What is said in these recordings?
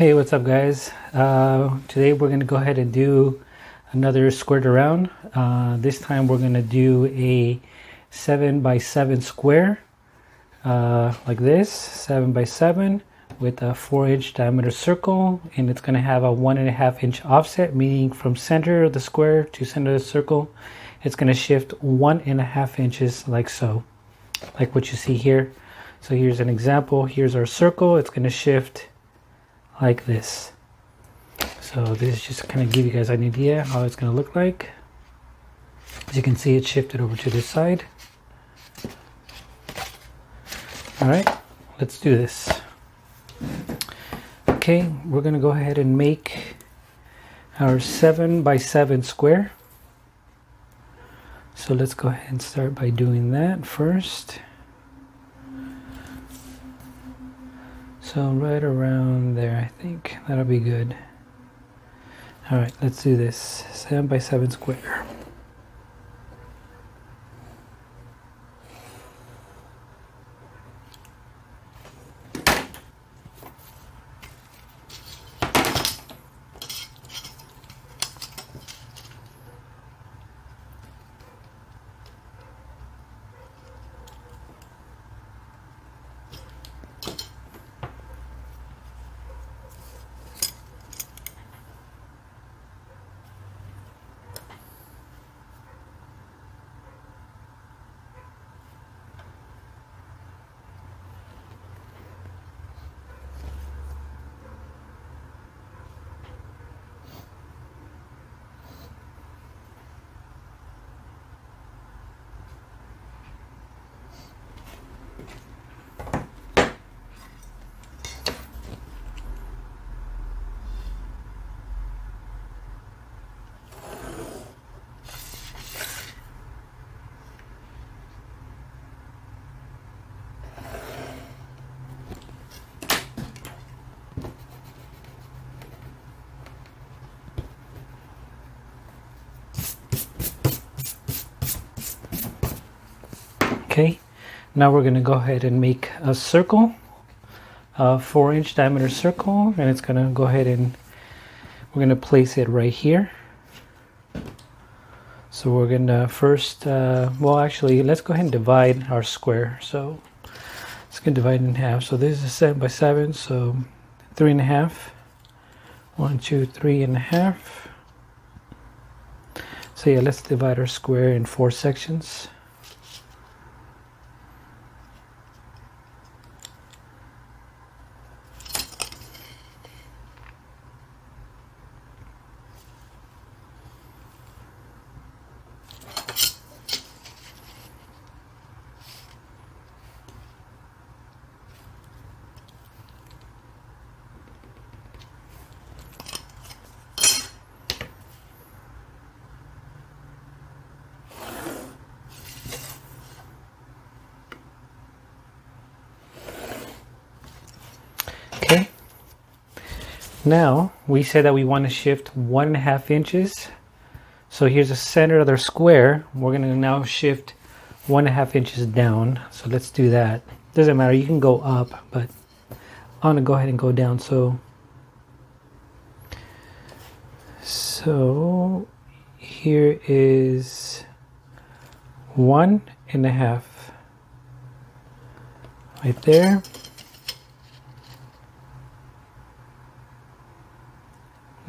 Hey, what's up guys? Today we're going to go ahead and do another squared around. This time we're going to do a 7 by 7 square like this, 7 by 7 with a 4-inch diameter circle, and it's going to have a 1.5 inch offset, meaning from center of the square to center of the circle it's going to shift 1.5 inches like so, like what you see here. So here's an example. Here's our circle. It's going to shift like this. So this is just kind of give you guys an idea how it's going to look like. As you can see, it shifted over to this side. All right, let's do this. Okay, we're going to go ahead and make our 7 by 7 square. So let's go ahead and start by doing that first. So right around there, I think that'll be good. All right, let's do this. 7 by 7 square. Okay, now we're going to go ahead and make a circle, a 4-inch diameter circle, and it's going to go ahead and we're going to place it right here. So we're going to first, well actually, let's go ahead and divide our square. So it's going to divide in half. So this is 7 by 7, so 3.5. 1, 2, 3.5. So yeah, let's divide our square in 4 sections. Okay, now we said that we want to shift 1.5 inches. So here's the center of their square. We're going to now shift 1.5 inches down. So let's do that. Doesn't matter, you can go up, but I'm going to go ahead and go down. So here is 1.5 right there.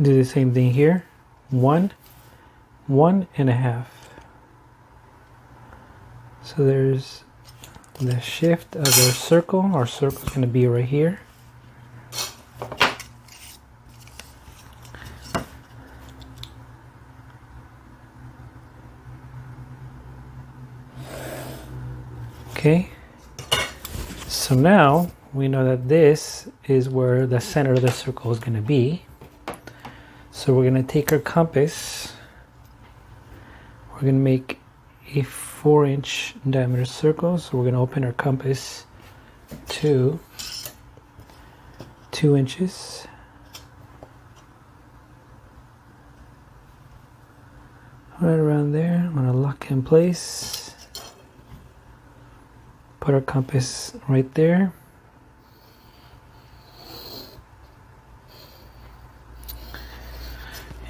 Do the same thing here. 1.5. So there's the shift of our circle. Our circle is going to be right here. Okay. So now we know that this is where the center of the circle is going to be. So we're going to take our compass. We're going to make a 4-inch diameter circle. So we're going to open our compass to 2 inches. Right around there. I'm going to lock in place. Put our compass right there.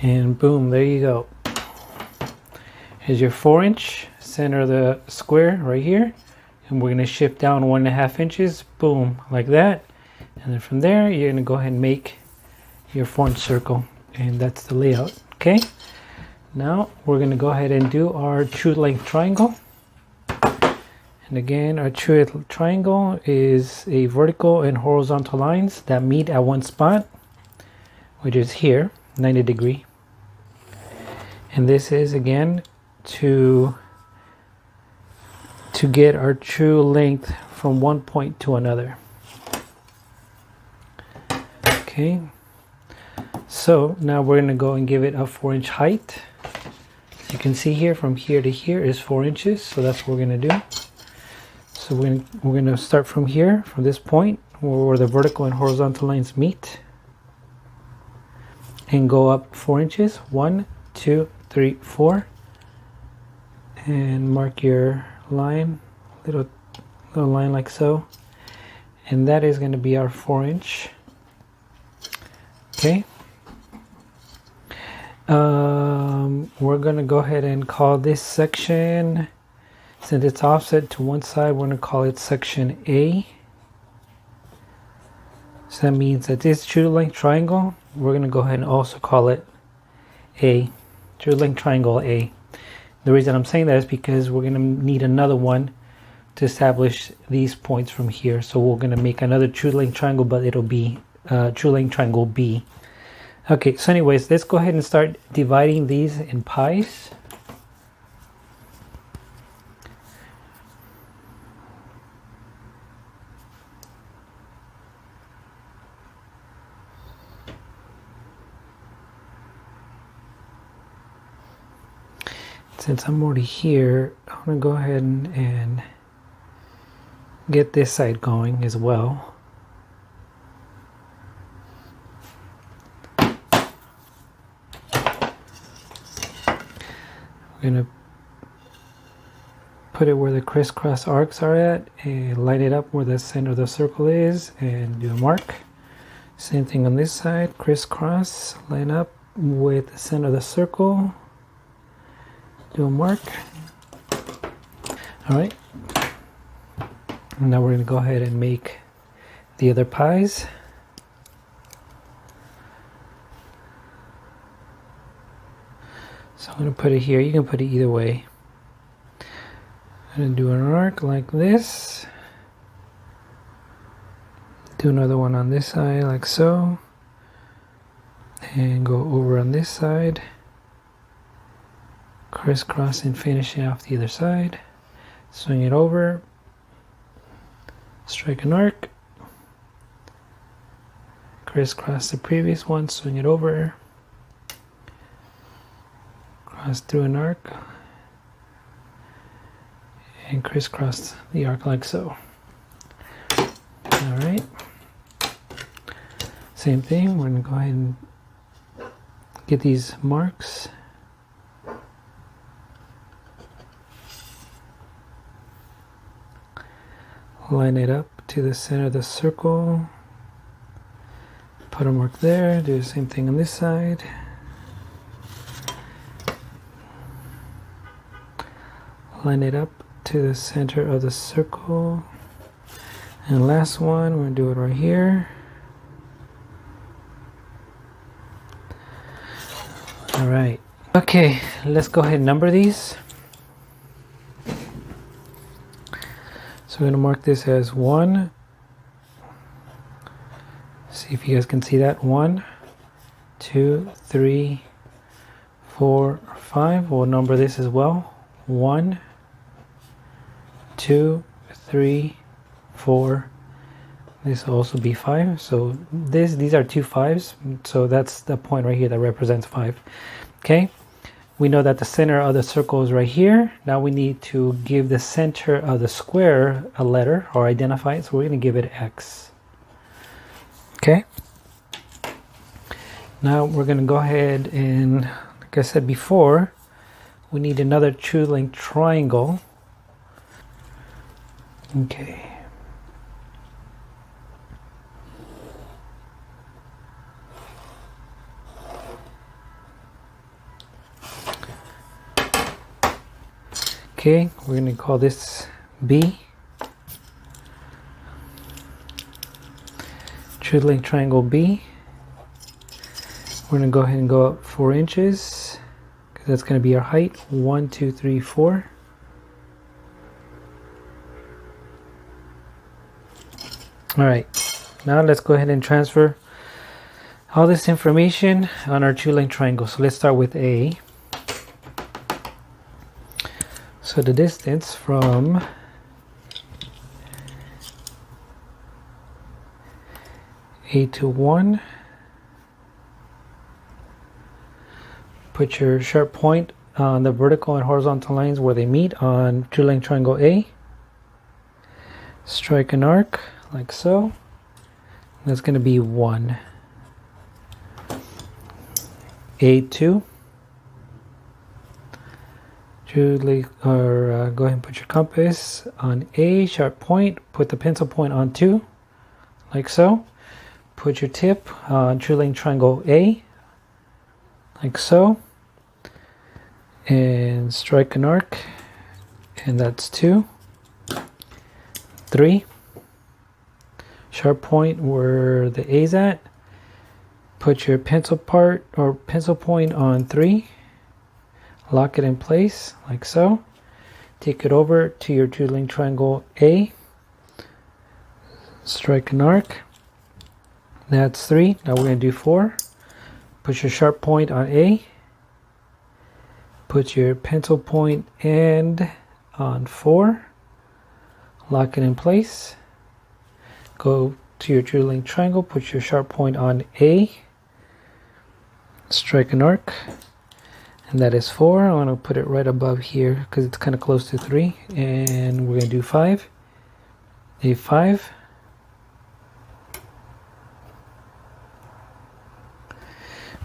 And boom, there you go. Here's your 4-inch, center of the square right here. And we're gonna shift down 1.5 inches, boom, like that. And then from there, you're gonna go ahead and make your 4-inch circle. And that's the layout, okay? Now we're gonna go ahead and do our true length triangle. And again, our true triangle is a vertical and horizontal lines that meet at one spot, which is here, 90 degree. And this is again to get our true length from one point to another. Okay, so now we're going to go and give it a 4-inch height. As you can see here, from here to here is 4 inches, so that's what we're going to do. So we're going to start from here, from this point where the vertical and horizontal lines meet, and go up 4 inches. 1, 2, 3, 4, and mark your line, little line like so, and that is going to be our 4-inch. Okay. We're going to go ahead and call this section, since it's offset to one side, we're going to call it section A. So that means that this true length triangle, we're going to go ahead and also call it A, true length triangle A. The reason I'm saying that is because we're going to need another one to establish these points from here. So we're going to make another true length triangle, but it'll be true length triangle B. Okay, so anyways, let's go ahead and start dividing these in pies. Since I'm already here, I'm going to go ahead and get this side going as well. We're going to put it where the crisscross arcs are at and line it up where the center of the circle is and do a mark. Same thing on this side, crisscross, line up with the center of the circle. Do a mark. All right. Now we're going to go ahead and make the other pies. So I'm going to put it here. You can put it either way. I'm going to do an arc like this. Do another one on this side like so. And go over on this side. Crisscross and finish it off the other side. Swing it over. Strike an arc. Crisscross the previous one, swing it over. Cross through an arc. And crisscross the arc like so. Alright. Same thing, we're going to go ahead and get these marks. Line it up to the center of the circle. Put a mark there. Do the same thing on this side. Line it up to the center of the circle. And last one, we're going to do it right here. All right. Okay, let's go ahead and number these. So we're going to mark this as 1. See if you guys can see that. 1, 2, 3, 4, 5. We'll number this as well. 1, 2, 3, 4. This will also be 5. So these are 2 5s. So that's the point right here that represents 5. Okay. We know that the center of the circle is right here. Now we need to give the center of the square a letter or identify it. So we're going to give it X. Okay. Now we're going to go ahead and, like I said before, we need another true length triangle. Okay. Okay, we're going to call this B. True length triangle B. We're going to go ahead and go up 4 inches because that's going to be our height. 1, 2, 3, 4. All right, now let's go ahead and transfer all this information on our true length triangle. So let's start with A. So the distance from A to 1, put your sharp point on the vertical and horizontal lines where they meet on true length triangle A. Strike an arc like so. That's going to be 1. A2. Go ahead and put your compass on A, sharp point, put the pencil point on 2, like so. Put your tip on true length triangle A, like so. And strike an arc, and that's 2. 3. Sharp point where the A's at. Put your pencil point on 3. Lock it in place like so. Take it over to your true length triangle A. Strike an arc. That's 3. Now we're going to do 4. Put your sharp point on A. Put your pencil point end on 4. Lock it in place. Go to your true length triangle. Put your sharp point on A. Strike an arc. And that is 4. I want to put it right above here because it's kind of close to 3. And we're going to do 5. A5.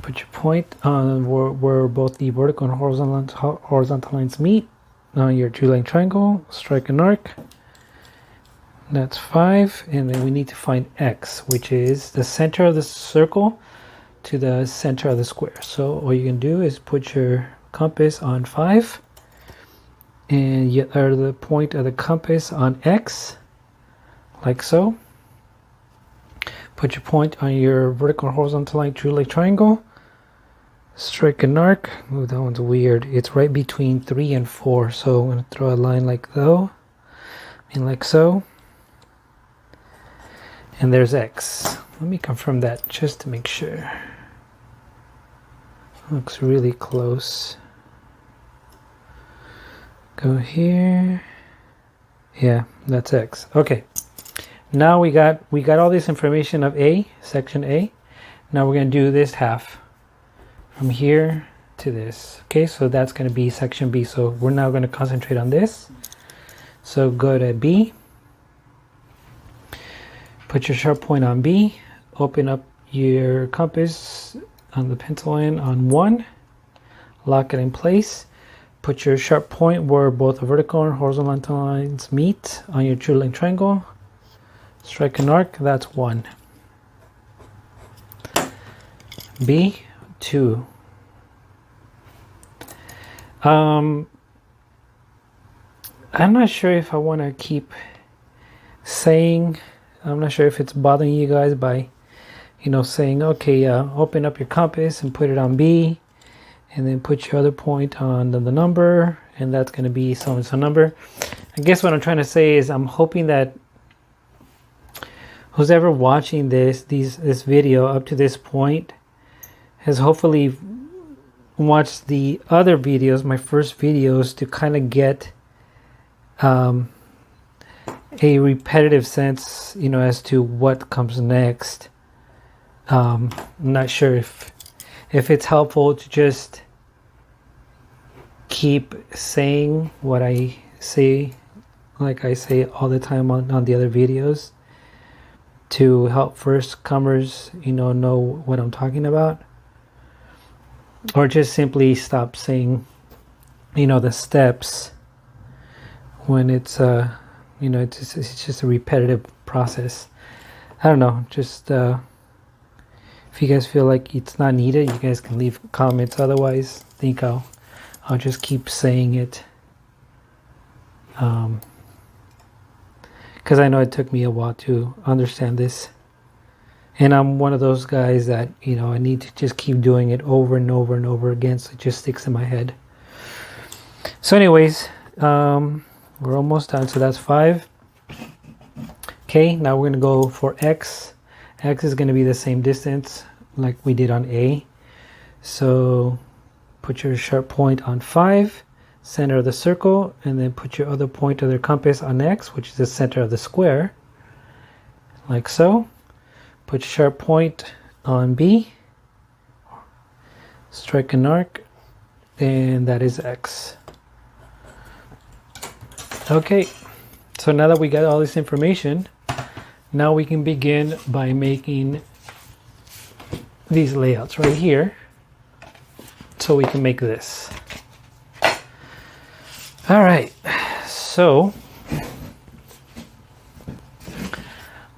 Put your point on where both the vertical and horizontal lines meet on your true length triangle. Strike an arc. That's 5. And then we need to find X, which is the center of the circle to the center of the square. So all you can do is put your compass on 5 and the point of the compass on X, like so. Put your point on your vertical and horizontal line true length triangle. Strike an arc. Oh, that one's weird. It's right between 3 and 4. So I'm going to throw a line like though, and like so. And there's X. Let me confirm that just to make sure. Looks really close. Go here. Yeah, that's X. Okay. Now we got all this information of A, section A. Now we're going to do this half from here to this. Okay, so that's going to be section B. So we're now going to concentrate on this. So go to B. Put your sharp point on B. Open up your compass on the pencil end on 1. Lock it in place. Put your sharp point where both the vertical and horizontal lines meet on your true length triangle. Strike an arc. That's 1. B2. I'm not sure if I want to keep saying. I'm not sure if it's bothering you guys by, saying, okay, open up your compass and put it on B, and then put your other point on the number, and that's going to be so and so number. I guess what I'm trying to say is I'm hoping that who's ever watching this video up to this point has hopefully watched the other videos, my first videos, to kind of get a repetitive sense, as to what comes next. I'm not sure if it's helpful to just keep saying what I say, like I say all the time on the other videos, to help first comers, know what I'm talking about, or just simply stop saying, the steps when it's it's just a repetitive process. I don't know, just if you guys feel like it's not needed, you guys can leave comments. Otherwise, I think I'll just keep saying it. because I know it took me a while to understand this. And I'm one of those guys that, you know, I need to just keep doing it over and over and over again so it just sticks in my head. So anyways, we're almost done. So that's 5. Okay, now we're going to go for X. X is going to be the same distance like we did on A. So put your sharp point on 5, center of the circle, and then put your other point of the compass on X, which is the center of the square, like so. Put your sharp point on B, strike an arc, and that is X. Okay, so now that we got all this information, now we can begin by making these layouts right here so we can make this. All right, so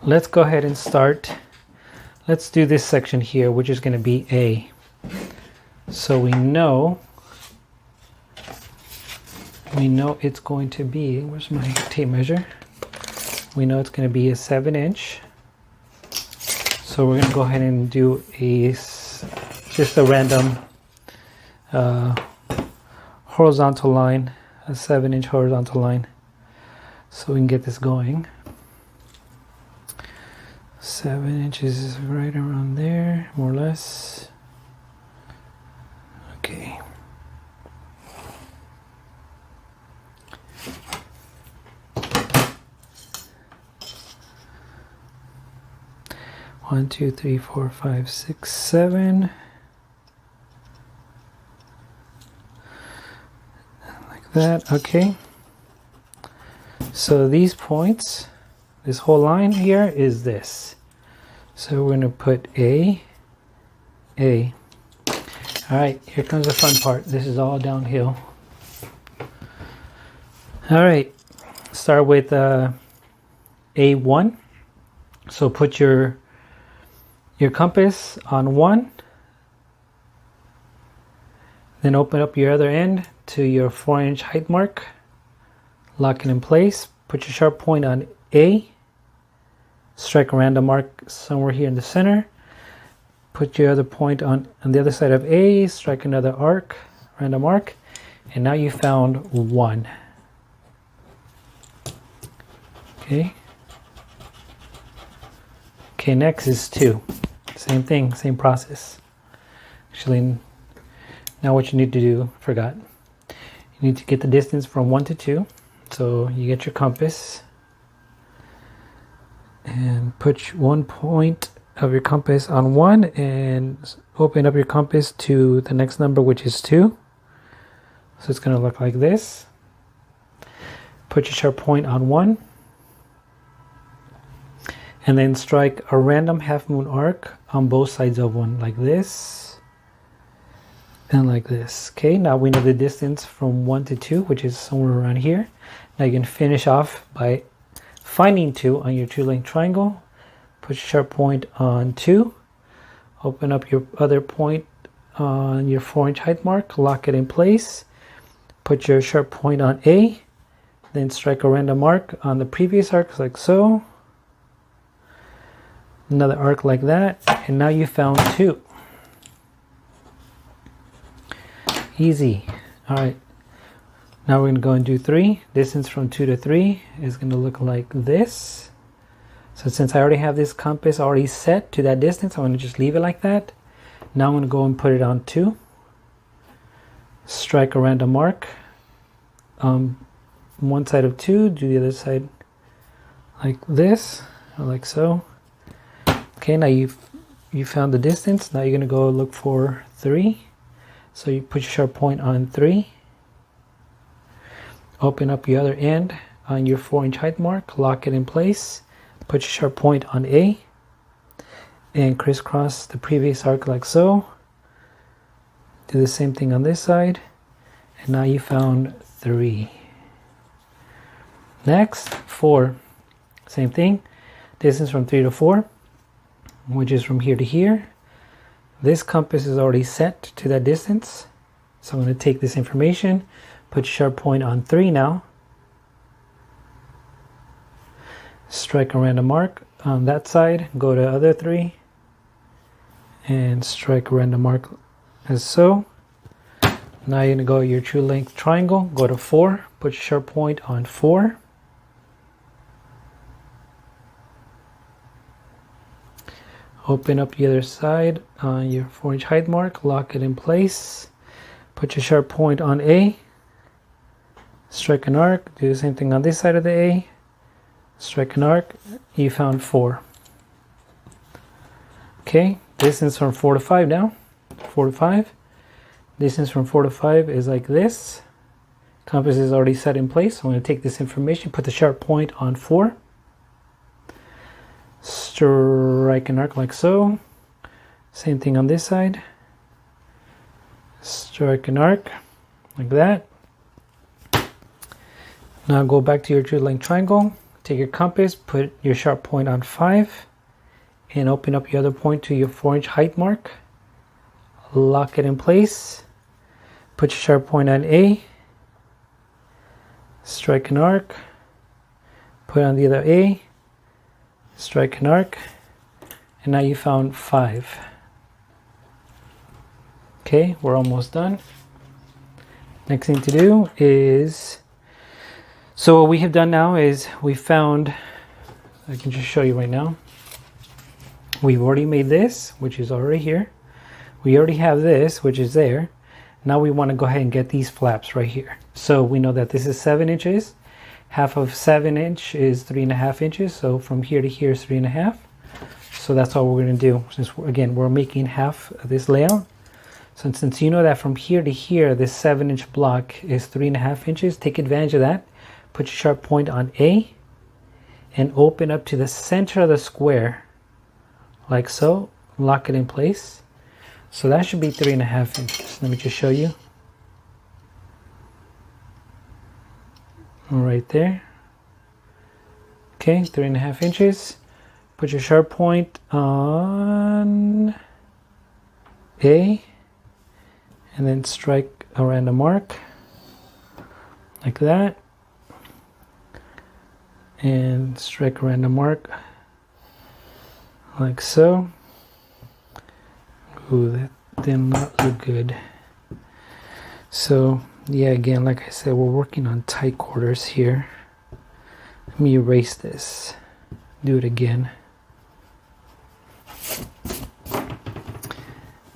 let's go ahead and start. Let's do this section here, which is going to be A. So we know it's going to be, where's my tape measure? We know it's going to be a 7-inch. So we're going to go ahead and do just a random horizontal line, a 7-inch horizontal line, so we can get this going. 7 inches is right around there, more or less. Okay. One, two, three, 4, 5, 6, 7. Like that. Okay. So these points, this whole line here is this. So we're going to put A. All right, here comes the fun part. This is all downhill. All right, start with A1. So put your compass on 1. Then open up your other end to your 4-inch height mark. Lock it in place. Put your sharp point on A. Strike a random mark somewhere here in the center. Put your other point on the other side of A. Strike another arc, random arc. And now you found 1. Okay. Okay, next is 2. Same thing, same process. Actually, now what you need to do, forgot. You need to get the distance from 1 to 2. So you get your compass and put one point of your compass on 1 and open up your compass to the next number, which is 2. So it's going to look like this. Put your sharp point on 1 and then strike a random half moon arc on both sides of 1, like this and like this. Okay, now we know the distance from 1 to 2, which is somewhere around here. Now you can finish off by finding 2 on your 2-lane triangle. Put your sharp point on 2. Open up your other point on your 4-inch height mark. Lock it in place. Put your sharp point on A. Then strike a random arc on the previous arc, like so. Another arc like that. And now you found 2. Easy. All right. Now we're going to go and do 3. Distance from 2 to 3 is going to look like this. So since I already have this compass already set to that distance, I'm going to just leave it like that. Now I'm going to go and put it on 2. Strike a random mark. One side of 2, do the other side like this, or like so. Okay, now you found the distance. Now you're going to go look for 3. So you put your sharp point on 3. Open up your other end on your 4-inch height mark, lock it in place, put your sharp point on A, and crisscross the previous arc like so. Do the same thing on this side, and now you found 3. Next, 4. Same thing, distance from 3 to 4, which is from here to here. This compass is already set to that distance, so I'm going to take this information, put your sharp point on 3 now, strike a random mark on that side, go to other 3, and strike a random mark as so. Now you're going to go your true length triangle, go to 4, put your sharp point on 4. Open up the other side on your 4-inch height mark, lock it in place, put your sharp point on A, strike an arc, do the same thing on this side of the A, strike an arc, you found 4. Okay, distance from 4 to 5 now, 4 to 5. Distance from 4 to 5 is like this. Compass is already set in place. So I'm going to take this information, put the sharp point on 4. Strike an arc like so. Same thing on this side. Strike an arc like that. Now go back to your true length triangle. Take your compass, put your sharp point on 5. And open up your other point to your 4-inch height mark. Lock it in place. Put your sharp point on A, strike an arc, put on the other A, strike an arc, and now you found 5. Okay, we're almost done. Next thing to do is, so what we have done now is we found, I can just show you right now, we've already made this, which is already here. We already have this, which is there. Now we want to go ahead and get these flaps right here. So we know that this is 7 inches. Half of 7 inch is 3.5 inches. So from here to here is 3.5. So that's all we're going to do. Since again, we're making half of this layout. So since you know that from here to here, this 7-inch block is 3.5 inches, take advantage of that. Put your sharp point on A and open up to the center of the square like so. Lock it in place. So that should be 3.5 inches. Let me just show you. Right there. Okay, 3.5 inches. Put your sharp point on A and then strike a random mark like that. And strike a random mark like so. Ooh, that did not look good. So yeah, again, like I said, we're working on tight quarters here. Let me erase this. Do it again.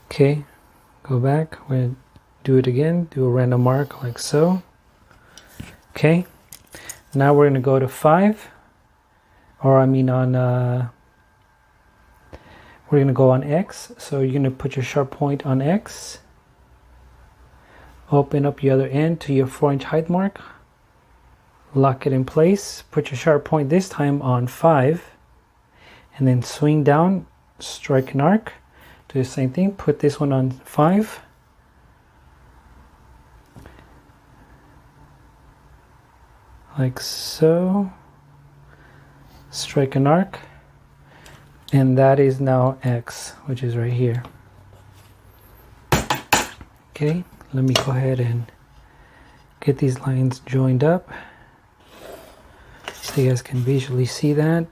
Okay, go back. We're gonna do it again. Do a random mark like so. Okay. Now we're gonna go to 5, or I mean on. We're going to go on X, so you're going to put your sharp point on X, open up your other end to your 4-inch height mark, lock it in place, put your sharp point this time on 5, and then swing down, strike an arc, do the same thing, put this one on 5, like so, strike an arc, and that is now X, which is right here. Okay, let me go ahead and get these lines joined up so you guys can visually see that.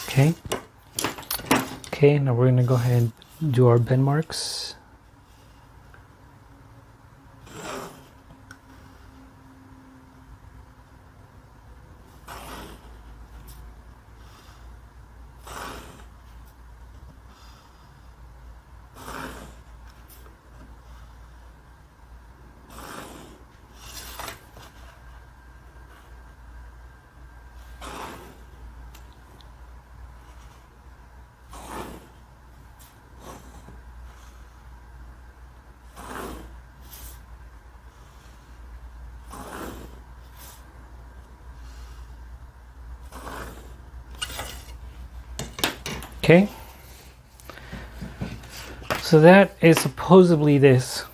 Okay. Okay, now we're going to go ahead and do our bend marks. Okay. So that is supposedly this.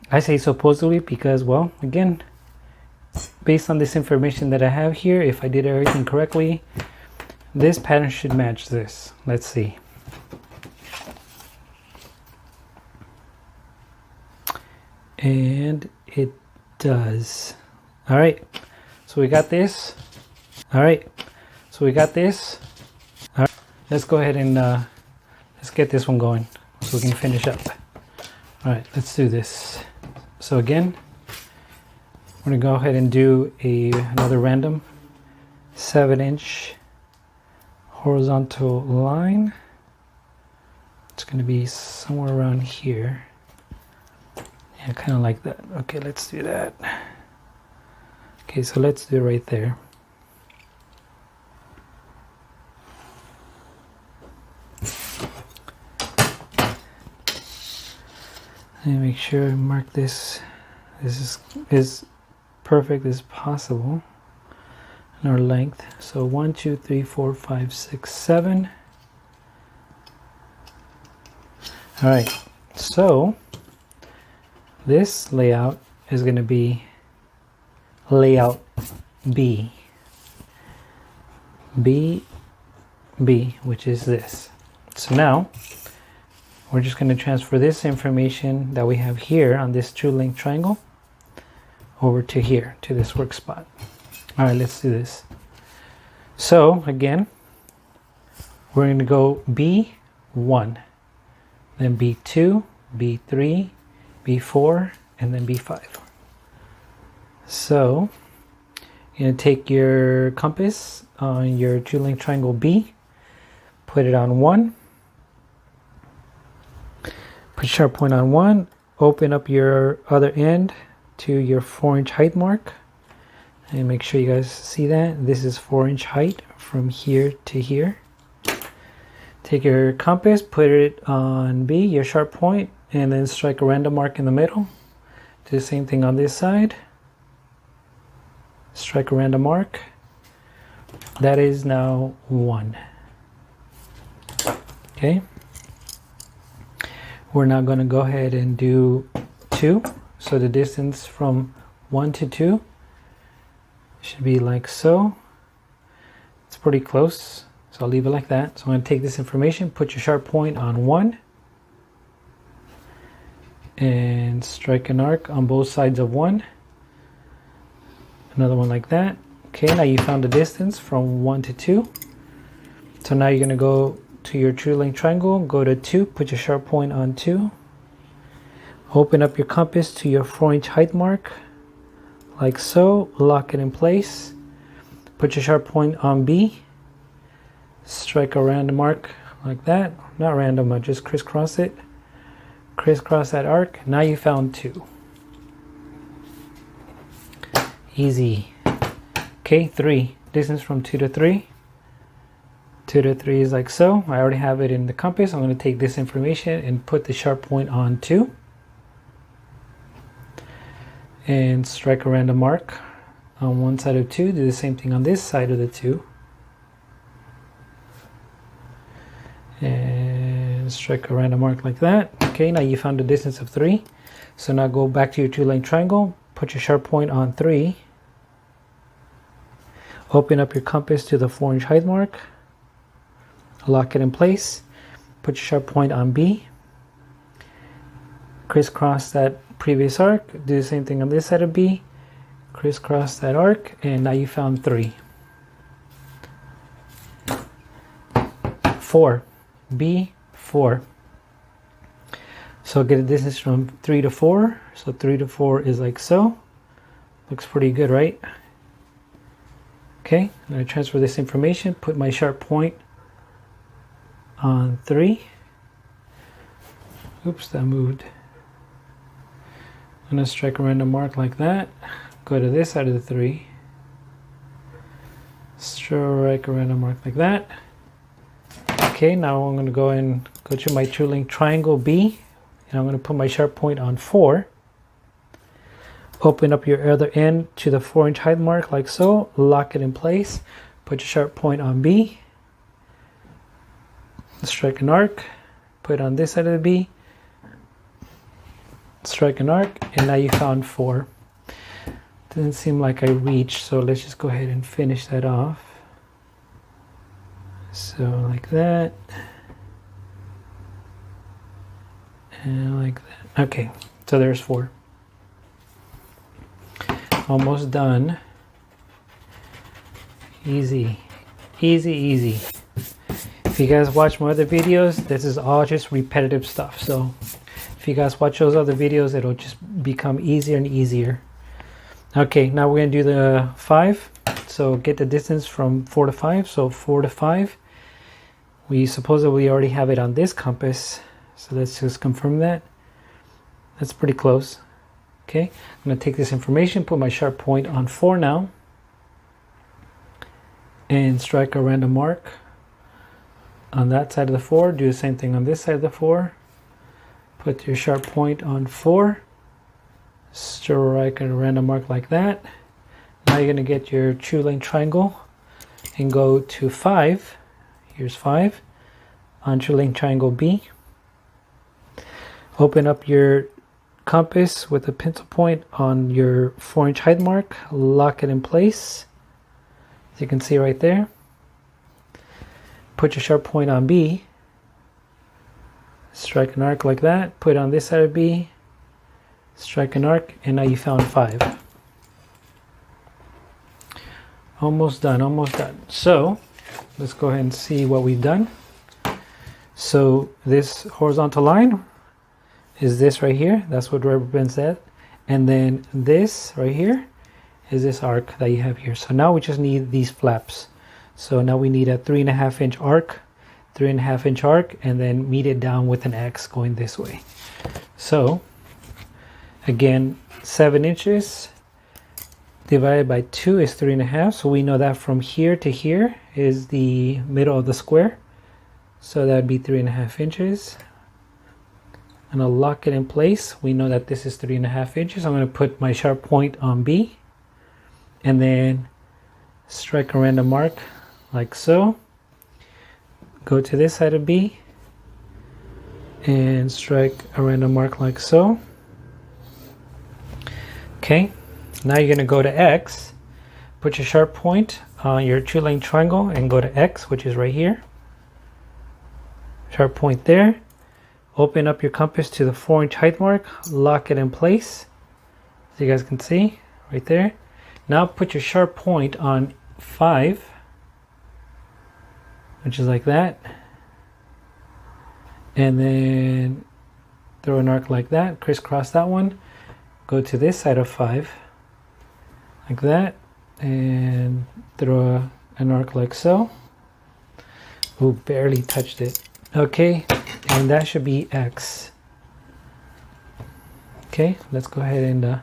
I say supposedly because, well, again, based on this information that I have here, if I did everything correctly, this pattern should match this. Let's see. And it does. All right. So we got this. All right. So we got this. All right. Let's go ahead and let's get this one going so we can finish up. All right. Let's do this. So again, we're going to go ahead and do another random 7-inch horizontal line. It's going to be somewhere around here. Yeah, kind of like that. Okay, let's do that. Okay, so let's do it right there. Let me make sure I mark this. This is perfect as possible in our length. So 1, 2, 3, 4, 5, 6, 7. All right, so this layout is going to be layout B, which is this. So now we're just going to transfer this information that we have here on this true length triangle over to here, to this work spot. All right, let's do this. So again, we're going to go B1, then B2, B3, B4, and then B5. So you're going to take your compass on your true length triangle B, put it on 1, put sharp point on 1, open up your other end to your 4-inch height mark, and make sure you guys see that. This is 4-inch height from here to here. Take your compass, put it on B, your sharp point, and then strike a random mark in the middle. Do the same thing on this side. Strike a random mark. That is now 1. Okay. We're now going to go ahead and do 2. So the distance from 1 to 2 should be like so. It's pretty close, so I'll leave it like that. So I'm going to take this information, put your sharp point on 1, and strike an arc on both sides of 1. Another one like that. Okay, now you found the distance from 1 to 2. So now you're going to go to your true length triangle, go to 2, put your sharp point on 2. Open up your compass to your 4-inch height mark, like so. Lock it in place. Put your sharp point on B. Strike a random mark like that. Not random, but just crisscross it. Crisscross that arc. Now you found 2. Easy. Okay, 3. Distance from 2 to 3. 2 to 3 is like so. I already have it in the compass. I'm going to take this information and put the sharp point on 2. And strike a random mark on one side of 2. Do the same thing on this side of the 2. And strike a random mark like that. Okay, now you found the distance of 3. So now go back to your true length triangle. Put your sharp point on 3. Open up your compass to the 4-inch height mark. Lock it in place. Put your sharp point on B. Crisscross that previous arc. Do the same thing on this side of B. Crisscross that arc, and now you found 3. 4. B4. So get a distance from 3 to 4. So 3 to 4 is like so. Looks pretty good, right? Okay, I'm going to transfer this information, put my sharp point on 3. Oops, that moved. I'm going to strike a random mark like that. Go to this side of the 3. Strike a random mark like that. Okay, now I'm going to go and go to my true length triangle B, and I'm going to put my sharp point on 4. Open up your other end to the 4-inch height mark like so. Lock it in place. Put your sharp point on B. strike an arc, put it on this side of the B, strike an arc, and now you found 4. Didn't seem like I reached, so let's just go ahead and finish that off. So like that, and like that. Okay, so there's 4. Almost done. Easy, easy, easy. If you guys watch my other videos, this is all just repetitive stuff. So if you guys watch those other videos, it'll just become easier and easier. Okay, now we're gonna do the 5. So get the distance from 4 to 5. So 4 to 5. We supposedly already have it on this compass. So let's just confirm that. That's pretty close. Okay, I'm gonna take this information, put my sharp point on 4 now, and strike a random mark on that side of the 4. Do the same thing on this side of the 4. Put your sharp point on 4. Strike a random mark like that. Now you're going to get your true length triangle and go to 5. Here's 5 on true length triangle B. Open up your compass with a pencil point on your 4-inch height mark. Lock it in place, as you can see right there. Put your sharp point on B, strike an arc like that, put it on this side of B, strike an arc, and now you found 5. Almost done, almost done. So let's go ahead and see what we've done. So this horizontal line is this right here. That's what represents that. And then this right here is this arc that you have here. So now we just need these flaps. So now we need a 3.5-inch arc, 3.5-inch arc, and then meet it down with an X going this way. So again, 7 inches divided by 2 is 3.5. So we know that from here to here is the middle of the square. So that would be 3.5 inches. And I'll lock it in place. We know that this is 3.5 inches. I'm going to put my sharp point on B and then strike a random mark like so. Go to this side of B and strike a random mark like so. Okay, now you're going to go to X, put your sharp point on your true length triangle and go to X, which is right here. Sharp point there. Open up your compass to the 4-inch height mark, lock it in place, as you guys can see right there. Now put your sharp point on 5, which is like that, and then throw an arc like that, crisscross that one, go to this side of 5 like that, and throw an arc like so. Ooh, barely touched it. Okay, and that should be X. Okay, let's go ahead and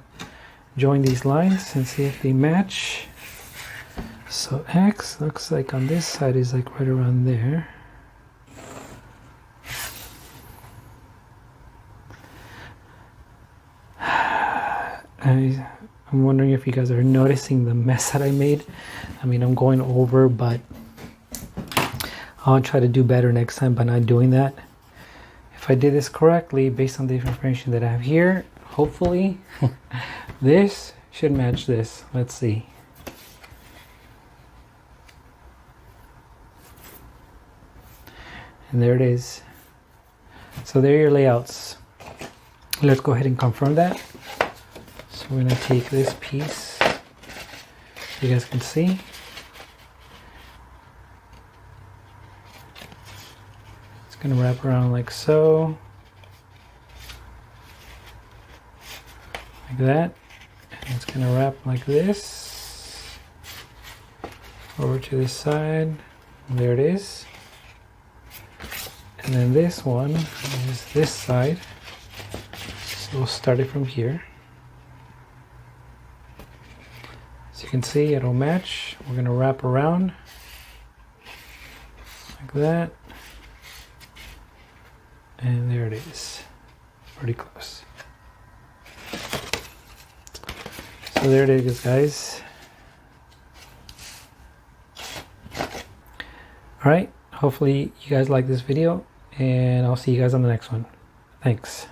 join these lines and see if they match. So X looks like on this side is like right around there. I'm wondering if you guys are noticing the mess that I made. I mean, I'm going over, but I'll try to do better next time by not doing that. If I did this correctly, based on the information that I have here, hopefully this should match this. Let's see. And there it is. So there are your layouts. Let's go ahead and confirm that. So we're going to take this piece, so you guys can see. It's going to wrap around like so. Like that. And it's going to wrap like this. Over to this side. And there it is. And then this one is this side. So we'll start it from here. As you can see, it'll match. We're going to wrap around like that. And there it is. Pretty close. So there it is, guys. Alright, hopefully you guys like this video, and I'll see you guys on the next one. Thanks.